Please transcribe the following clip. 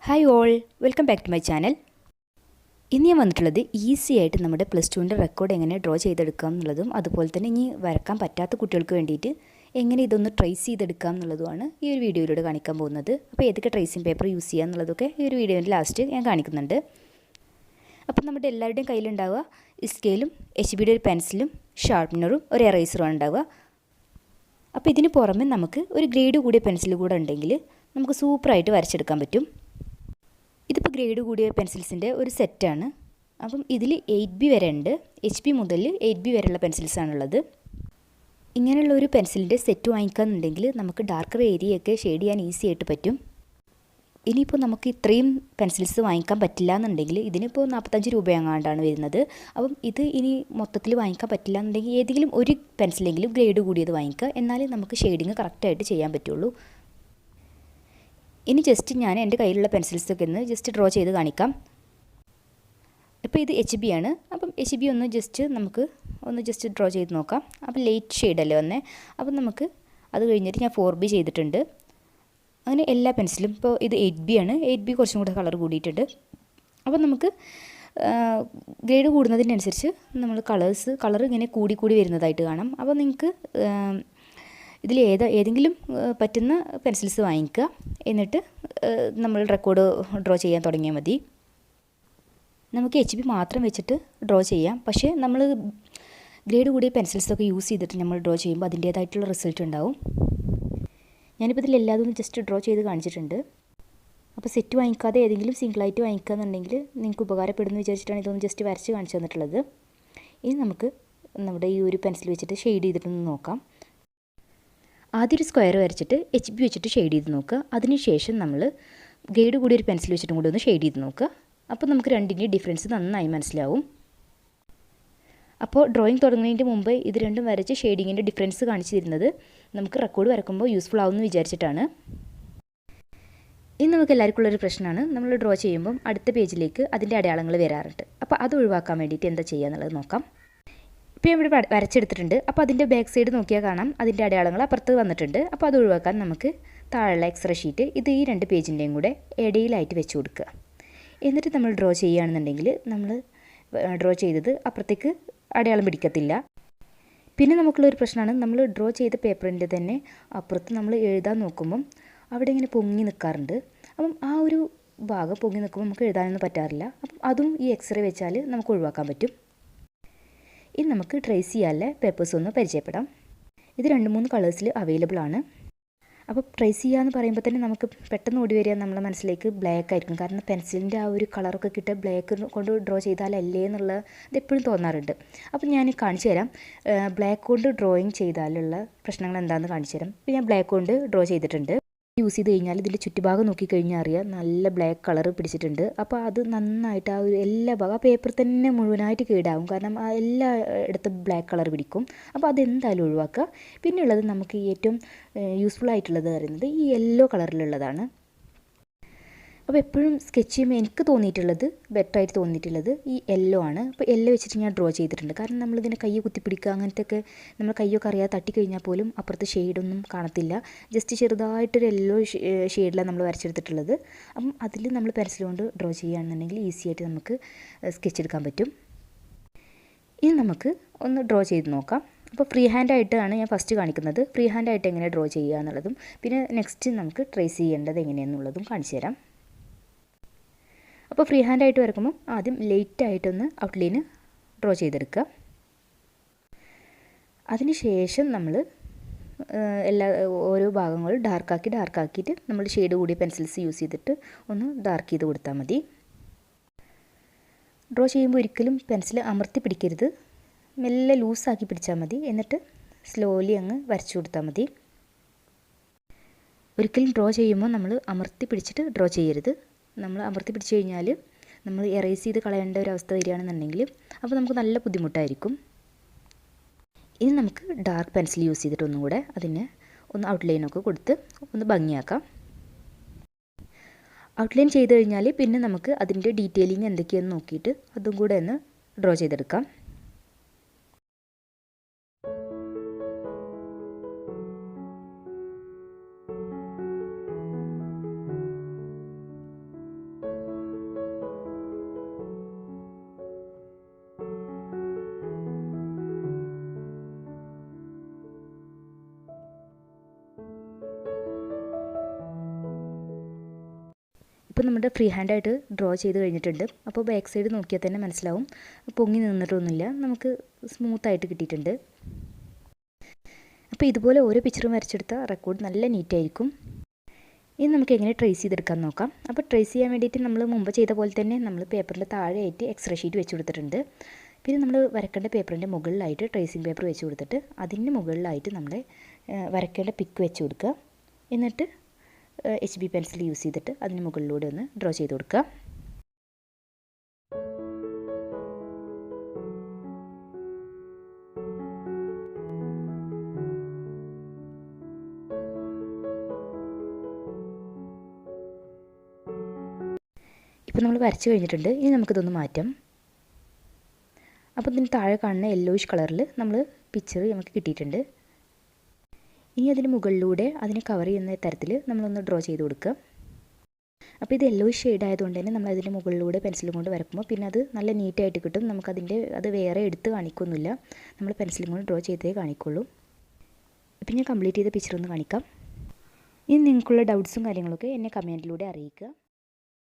Hi all, welcome back to my channel. ഇന്ന് ഞാൻ വന്നിട്ടുള്ളത് ഈസി ആയിട്ട് നമ്മുടെ പ്ലസ് ടുവിൻ്റെ റെക്കോർഡ് എങ്ങനെ ഡ്രോ ചെയ്തെടുക്കാം എന്നുള്ളതും അതുപോലെ തന്നെ ഇനി വരക്കാൻ പറ്റാത്ത കുട്ടികൾക്ക് വേണ്ടിയിട്ട് എങ്ങനെ ഇതൊന്ന് ട്രേസ് ചെയ്തെടുക്കാം എന്നുള്ളതുമാണ് ഈ ഒരു വീഡിയോയിലൂടെ കാണിക്കാൻ പോകുന്നത്. അപ്പോൾ ഏതൊക്കെ ട്രേസിങ് പേപ്പർ യൂസ് ചെയ്യുക എന്നുള്ളതൊക്കെ ഈ ഒരു വീഡിയോൻ്റെ ലാസ്റ്റ് ഞാൻ കാണിക്കുന്നുണ്ട്. അപ്പോൾ നമ്മുടെ എല്ലാവരുടെയും കയ്യിലുണ്ടാവുക സ്കെയിലും HBയുടെ ഒരു പെൻസിലും ഷാർപ്പനറും ഒരു എറേസറുമാണ് ഉണ്ടാവുക. അപ്പോൾ ഇതിന് പുറമെ നമുക്ക് ഒരു ഗ്രേഡ് കൂടിയ പെൻസിൽ കൂടെ ഉണ്ടെങ്കിൽ നമുക്ക് സൂപ്പറായിട്ട് വരച്ചെടുക്കാൻ പറ്റും. ഇതിപ്പോൾ ഗ്രേഡ് കൂടിയ പെൻസിൽസിൻ്റെ ഒരു സെറ്റാണ്. അപ്പം ഇതിൽ 8B വരെ ഉണ്ട്. HB മുതൽ 8B വരെയുള്ള പെൻസിൽസാണുള്ളത്. ഇങ്ങനെയുള്ള ഒരു പെൻസിലിൻ്റെ സെറ്റ് വാങ്ങിക്കാന്നുണ്ടെങ്കിൽ നമുക്ക് ഡാർക്കർ ഏരിയയൊക്കെ ഷെയ്ഡ് ചെയ്യാൻ ഈസി ആയിട്ട് പറ്റും. ഇനിയിപ്പോൾ നമുക്ക് ഇത്രയും പെൻസിൽസ് വാങ്ങിക്കാൻ പറ്റില്ല എന്നുണ്ടെങ്കിൽ ഇതിനിപ്പോൾ 45 രൂപയെങ്ങാണ്ടാണ് വരുന്നത്. അപ്പം ഇത് ഇനി മൊത്തത്തിൽ വാങ്ങിക്കാൻ പറ്റില്ല എന്നുണ്ടെങ്കിൽ ഏതെങ്കിലും ഒരു പെൻസിലെങ്കിലും ഗ്രേഡ് കൂടിയത് വാങ്ങിക്കുക. എന്നാലേ നമുക്ക് ഷെയ്ഡിങ് കറക്റ്റായിട്ട് ചെയ്യാൻ പറ്റുള്ളൂ. ഇനി ജസ്റ്റ് ഞാൻ എൻ്റെ കയ്യിലുള്ള പെൻസിൽസൊക്കെ ഒന്ന് ജസ്റ്റ് ഡ്രോ ചെയ്ത് കാണിക്കാം. ഇപ്പോൾ ഇത് HB ആണ്. അപ്പം HB നമുക്ക് ജസ്റ്റ് ഡ്രോ ചെയ്ത് നോക്കാം. അപ്പം ലൈറ്റ് ഷെയ്ഡല്ലേ വന്നേ. അപ്പം നമുക്ക് അത് കഴിഞ്ഞിട്ട് ഞാൻ 4B ചെയ്തിട്ടുണ്ട്. അങ്ങനെ എല്ലാ പെൻസിലും ഇപ്പോൾ ഇത് 8B ആണ്. 8B കുറച്ചും കൂടെ കളർ കൂടിയിട്ടുണ്ട്. അപ്പം നമുക്ക് ഗ്രേഡ് കൂടുന്നതിനനുസരിച്ച് നമ്മൾ കളർ ഇങ്ങനെ കൂടി വരുന്നതായിട്ട് കാണാം. അപ്പോൾ നിങ്ങൾക്ക് ഇതിൽ ഏതെങ്കിലും പറ്റുന്ന പെൻസിൽസ് വാങ്ങിക്കുക. എന്നിട്ട് നമ്മൾ റെക്കോർഡ് ഡ്രോ ചെയ്യാൻ തുടങ്ങിയാൽ മതി. നമുക്ക് HB മാത്രം വെച്ചിട്ട് ഡ്രോ ചെയ്യാം. പക്ഷേ നമ്മൾ ഗ്രേഡ് കൂടിയ പെൻസിൽസൊക്കെ യൂസ് ചെയ്തിട്ട് നമ്മൾ ഡ്രോ ചെയ്യുമ്പോൾ അതിൻ്റേതായിട്ടുള്ള റിസൾട്ട് ഉണ്ടാവും. ഞാനിപ്പോൾ ഇതിലെല്ലാതും ജസ്റ്റ് ഡ്രോ ചെയ്ത് കാണിച്ചിട്ടുണ്ട്. അപ്പോൾ സെറ്റ് വാങ്ങിക്കാതെ ഏതെങ്കിലും സിംഗിളായിട്ട് വാങ്ങിക്കുക എന്നുണ്ടെങ്കിൽ നിങ്ങൾക്ക് ഉപകാരപ്പെടുമെന്ന് വിചാരിച്ചിട്ടാണ് ഇതൊന്ന് ജസ്റ്റ് വരച്ച് കാണിച്ചു തന്നിട്ടുള്ളത്. ഇനി നമുക്ക് നമ്മുടെ ഈ ഒരു പെൻസിൽ വെച്ചിട്ട് ഷെയ്ഡ് ചെയ്തിട്ടൊന്ന് നോക്കാം. ആദ്യം ഒരു സ്ക്വയർ വരച്ചിട്ട് HB വെച്ചിട്ട് ഷെയ്ഡ് ചെയ്ത് നോക്കുക. അതിനുശേഷം നമ്മൾ ഗ്രേഡ് കൂടി ഒരു പെൻസിൽ വെച്ചിട്ടും കൂടി ഒന്ന് ഷെയ്ഡ് ചെയ്ത് നോക്കുക. അപ്പോൾ നമുക്ക് രണ്ടിൻ്റെയും ഡിഫറൻസ് നന്നായി മനസ്സിലാവും. അപ്പോൾ ഡ്രോയിങ് തുടങ്ങുന്നതിൻ്റെ മുമ്പ് ഇത് രണ്ടും വരച്ച് ഷെയ്ഡിങ്ങിൻ്റെ ഡിഫറൻസ് കാണിച്ചു തരുന്നത് നമുക്ക് റെക്കോർഡ് വരക്കുമ്പോൾ യൂസ്ഫുൾ ആവുമെന്ന് വിചാരിച്ചിട്ടാണ്. ഇനി നമുക്ക് എല്ലാവർക്കും ഉള്ളൊരു പ്രശ്നമാണ്, നമ്മൾ ഡ്രോ ചെയ്യുമ്പം അടുത്ത പേജിലേക്ക് അതിൻ്റെ അടയാളങ്ങൾ വരാറുണ്ട്. അപ്പോൾ അത് ഒഴിവാക്കാൻ വേണ്ടിയിട്ട് എന്താ ചെയ്യുക എന്നുള്ളത് നോക്കാം. ഇപ്പോൾ ഇവിടെ വരച്ചെടുത്തിട്ടുണ്ട്. അപ്പോൾ അതിൻ്റെ ബാക്ക് സൈഡ് നോക്കിയാൽ കാണാം അതിൻ്റെ അടയാളങ്ങൾ അപ്പുറത്ത് വന്നിട്ടുണ്ട്. അപ്പോൾ അത് ഒഴിവാക്കാൻ നമുക്ക് താഴെയുള്ള എക്സ്ട്രാ ഷീറ്റ് ഇത് ഈ രണ്ട് പേജിൻ്റെയും കൂടെ ഇടയിലായിട്ട് വെച്ച് കൊടുക്കുക. എന്നിട്ട് നമ്മൾ ഡ്രോ ചെയ്യുകയാണെന്നുണ്ടെങ്കിൽ നമ്മൾ ഡ്രോ ചെയ്തത് അപ്പുറത്തേക്ക് അടയാളം പിടിക്കത്തില്ല. പിന്നെ നമുക്കുള്ളൊരു പ്രശ്നമാണ്, നമ്മൾ ഡ്രോ ചെയ്ത പേപ്പറിൻ്റെ തന്നെ അപ്പുറത്ത് നമ്മൾ എഴുതാൻ നോക്കുമ്പം അവിടെ ഇങ്ങനെ പൊങ്ങി നിൽക്കാറുണ്ട്. അപ്പം ആ ഒരു ഭാഗം പൊങ്ങി നിൽക്കുമ്പോൾ നമുക്ക് എഴുതാനൊന്നും പറ്റാറില്ല. അപ്പം അതും ഈ എക്സ്റേ വെച്ചാൽ നമുക്ക് ഒഴിവാക്കാൻ പറ്റും. ഇനി നമുക്ക് ട്രേസ് ചെയ്യാനുള്ള പേപ്പേഴ്സ് ഒന്ന് പരിചയപ്പെടാം. ഇത് 2-3 കളേഴ്സിൽ അവൈലബിൾ ആണ്. അപ്പോൾ ട്രേസ് ചെയ്യുക എന്ന് പറയുമ്പോൾ തന്നെ നമുക്ക് പെട്ടെന്ന് ഓടി വരിക നമ്മുടെ മനസ്സിലേക്ക് ബ്ലാക്ക് ആയിരിക്കും. കാരണം പെൻസിലിൻ്റെ ആ ഒരു കളറൊക്കെ കിട്ടുക ബ്ലാക്ക് കൊണ്ട് ഡ്രോ ചെയ്താലല്ലേ എന്നുള്ള ഇതെപ്പോഴും തോന്നാറുണ്ട്. അപ്പോൾ ഞാൻ കാണിച്ചു തരാം ബ്ലാക്ക് കൊണ്ട് ഡ്രോയിങ് ചെയ്താലുള്ള പ്രശ്നങ്ങൾ എന്താണെന്ന് കാണിച്ചു തരാം. ഇപ്പോൾ ഞാൻ ബ്ലാക്ക് കൊണ്ട് ഡ്രോ ചെയ്തിട്ടുണ്ട്. യൂസ് ചെയ്ത് കഴിഞ്ഞാൽ ഇതിൻ്റെ ചുറ്റുഭാഗം നോക്കിക്കഴിഞ്ഞാൽ അറിയാം നല്ല ബ്ലാക്ക് കളർ പിടിച്ചിട്ടുണ്ട്. അപ്പോൾ അത് നന്നായിട്ട് ആ ഒരു എല്ലാ ഭാഗം ആ പേപ്പർ തന്നെ മുഴുവനായിട്ട് കേടാവും. കാരണം ആ എല്ലാ ഇടത്തും ബ്ലാക്ക് കളർ പിടിക്കും. അപ്പോൾ അതെന്തായാലും ഒഴിവാക്കുക. പിന്നെ ഉള്ളത് നമുക്ക് ഏറ്റവും യൂസ്ഫുൾ ആയിട്ടുള്ളത് പറയുന്നത് ഈ യെല്ലോ കളറിലുള്ളതാണ്. അപ്പോൾ എപ്പോഴും സ്കെച്ച് ചെയ്യുമ്പോൾ എനിക്ക് തോന്നിയിട്ടുള്ളത് ബെറ്ററായിട്ട് തോന്നിയിട്ടുള്ളത് ഈ യെല്ലോ ആണ്. അപ്പോൾ യെല്ലോ വെച്ചിട്ട് ഞാൻ ഡ്രോ ചെയ്തിട്ടുണ്ട്. കാരണം നമ്മളിതിനെ കൈ കുത്തിപ്പിടിക്കുക അങ്ങനത്തെയൊക്കെ നമ്മൾ കയ്യൊക്കെ അറിയാതെ തട്ടിക്കഴിഞ്ഞാൽ പോലും അപ്പുറത്ത് ഷെയ്ഡൊന്നും കാണത്തില്ല. ജസ്റ്റ് ചെറുതായിട്ടൊരു യെല്ലോ ഷെയ്ഡിലാണ് നമ്മൾ വരച്ചെടുത്തിട്ടുള്ളത്. അപ്പം അതിൽ നമ്മൾ പെൻസിൽ കൊണ്ട് ഡ്രോ ചെയ്യുകയാണെന്നുണ്ടെങ്കിൽ ഈസി ആയിട്ട് നമുക്ക് സ്കെച്ച് എടുക്കാൻ പറ്റും. ഇനി നമുക്ക് ഒന്ന് ഡ്രോ ചെയ്ത് നോക്കാം. അപ്പോൾ ഫ്രീ ഹാൻഡായിട്ടാണ് ഞാൻ ഫസ്റ്റ് കാണിക്കുന്നത്. ഫ്രീ ഹാൻഡായിട്ട് എങ്ങനെ ഡ്രോ ചെയ്യുക എന്നുള്ളതും പിന്നെ നെക്സ്റ്റ് നമുക്ക് ട്രേസ് ചെയ്യേണ്ടത് എങ്ങനെയാണെന്നുള്ളതും കാണിച്ചു തരാം. അപ്പോൾ ഫ്രീ ഹാൻഡായിട്ട് വരക്കുമ്പോൾ ആദ്യം ലൈറ്റായിട്ടൊന്ന് ഔട്ട്ലൈന് ഡ്രോ ചെയ്തെടുക്കുക. അതിനുശേഷം നമ്മൾ ഓരോ ഭാഗങ്ങളും ഡാർക്കാക്കിയിട്ട് നമ്മൾ ഷെയ്ഡ് കൂടിയ പെൻസിൽസ് യൂസ് ചെയ്തിട്ട് ഒന്ന് ഡാർക്ക് ചെയ്ത് കൊടുത്താൽ മതി. ഡ്രോ ചെയ്യുമ്പോൾ ഒരിക്കലും പെൻസിൽ അമർത്തി പിടിക്കരുത്, മെല്ലെ ലൂസാക്കി പിടിച്ചാൽ മതി. എന്നിട്ട് സ്ലോലി അങ്ങ് വരച്ചു കൊടുത്താൽ മതി. ഒരിക്കലും ഡ്രോ ചെയ്യുമ്പോൾ നമ്മൾ അമർത്തി പിടിച്ചിട്ട് ഡ്രോ ചെയ്യരുത്. നമ്മൾ അമർത്തി പിടിച്ച് കഴിഞ്ഞാൽ നമ്മൾ എറേസ് ചെയ്ത് കളയേണ്ട ഒരു അവസ്ഥ വരികയാണെന്നുണ്ടെങ്കിൽ അപ്പോൾ നമുക്ക് നല്ല ബുദ്ധിമുട്ടായിരിക്കും. ഇനി നമുക്ക് ഡാർക്ക് പെൻസിൽ യൂസ് ചെയ്തിട്ട് ഒന്നും കൂടെ അതിന് ഒന്ന് ഔട്ട്ലൈനൊക്കെ കൊടുത്ത് ഒന്ന് ഭംഗിയാക്കാം. ഔട്ട്ലൈൻ ചെയ്ത് കഴിഞ്ഞാൽ പിന്നെ നമുക്ക് അതിൻ്റെ ഡീറ്റെയിലിംഗ് എന്തൊക്കെയാണെന്ന് നോക്കിയിട്ട് അതും കൂടെ ഒന്ന് ഡ്രോ ചെയ്തെടുക്കാം. ഇപ്പോൾ നമ്മുടെ ഫ്രീ ഹാൻഡായിട്ട് ഡ്രോ ചെയ്ത് കഴിഞ്ഞിട്ടുണ്ട്. അപ്പോൾ ബാക്ക് സൈഡ് നോക്കിയാൽ തന്നെ മനസ്സിലാവും, പൊങ്ങി നിന്നിട്ടൊന്നുമില്ല, നമുക്ക് സ്മൂത്തായിട്ട് കിട്ടിയിട്ടുണ്ട്. അപ്പോൾ ഇതുപോലെ ഓരോ പിക്ചറും വരച്ചെടുത്ത റെക്കോർഡ് നല്ല നീറ്റായിരിക്കും. ഇനി നമുക്ക് എങ്ങനെ ട്രേസ് ചെയ്തെടുക്കാൻ നോക്കാം. അപ്പോൾ ട്രേസ് ചെയ്യാൻ വേണ്ടിയിട്ട് നമ്മൾ മുമ്പ് ചെയ്ത പോലെ തന്നെ നമ്മൾ പേപ്പറിൻ്റെ താഴെയായിട്ട് എക്സ്ട്രാ ഷീറ്റ് വെച്ച് കൊടുത്തിട്ടുണ്ട്. പിന്നെ നമ്മൾ വരക്കേണ്ട പേപ്പറിൻ്റെ മുകളിലായിട്ട് ട്രേസിങ് പേപ്പർ വെച്ച് കൊടുത്തിട്ട് അതിന് മുകളിലായിട്ട് നമ്മൾ വരക്കേണ്ട പിക്ക് വെച്ച് കൊടുക്കുക. എന്നിട്ട് HB പെൻസിൽ യൂസ് ചെയ്തിട്ട് അതിന് മുകളിലൂടെ ഒന്ന് ഡ്രോ ചെയ്ത് കൊടുക്കുക. ഇപ്പോൾ നമ്മൾ വരച്ച് കഴിഞ്ഞിട്ടുണ്ട്. ഇനി നമുക്കിതൊന്ന് മാറ്റാം. അപ്പോൾ ഇതിന് താഴെ കാണുന്ന യെല്ലോയിഷ് കളറിൽ നമ്മൾ പിക്ചർ നമുക്ക് കിട്ടിയിട്ടുണ്ട്. ഇനി അതിന് മുകളിലൂടെ അതിനെ കവർ ചെയ്യുന്ന തരത്തിൽ നമ്മളൊന്ന് ഡ്രോ ചെയ്ത് കൊടുക്കുക. അപ്പോൾ ഇത് യെല്ലോയിഷ് ഷെയ്ഡ് ആയതുകൊണ്ട് തന്നെ നമ്മൾ അതിൻ്റെ മുകളിലൂടെ പെൻസിലും കൊണ്ട് വരക്കുമ്പോൾ പിന്നെ അത് നല്ല നീറ്റായിട്ട് കിട്ടും. അത് വേറെ എടുത്ത് കാണിക്കൊന്നുമില്ല, നമ്മൾ പെൻസിലും കൊണ്ട് ഡ്രോ ചെയ്തേ കാണിക്കുള്ളൂ. ഇപ്പം ഞാൻ കംപ്ലീറ്റ് ചെയ്ത പിക്ചർ ഒന്ന് കാണിക്കാം. ഇനി നിങ്ങൾക്കുള്ള ഡൗട്ട്സും കാര്യങ്ങളൊക്കെ എന്നെ കമൻറ്റിലൂടെ അറിയിക്കുക.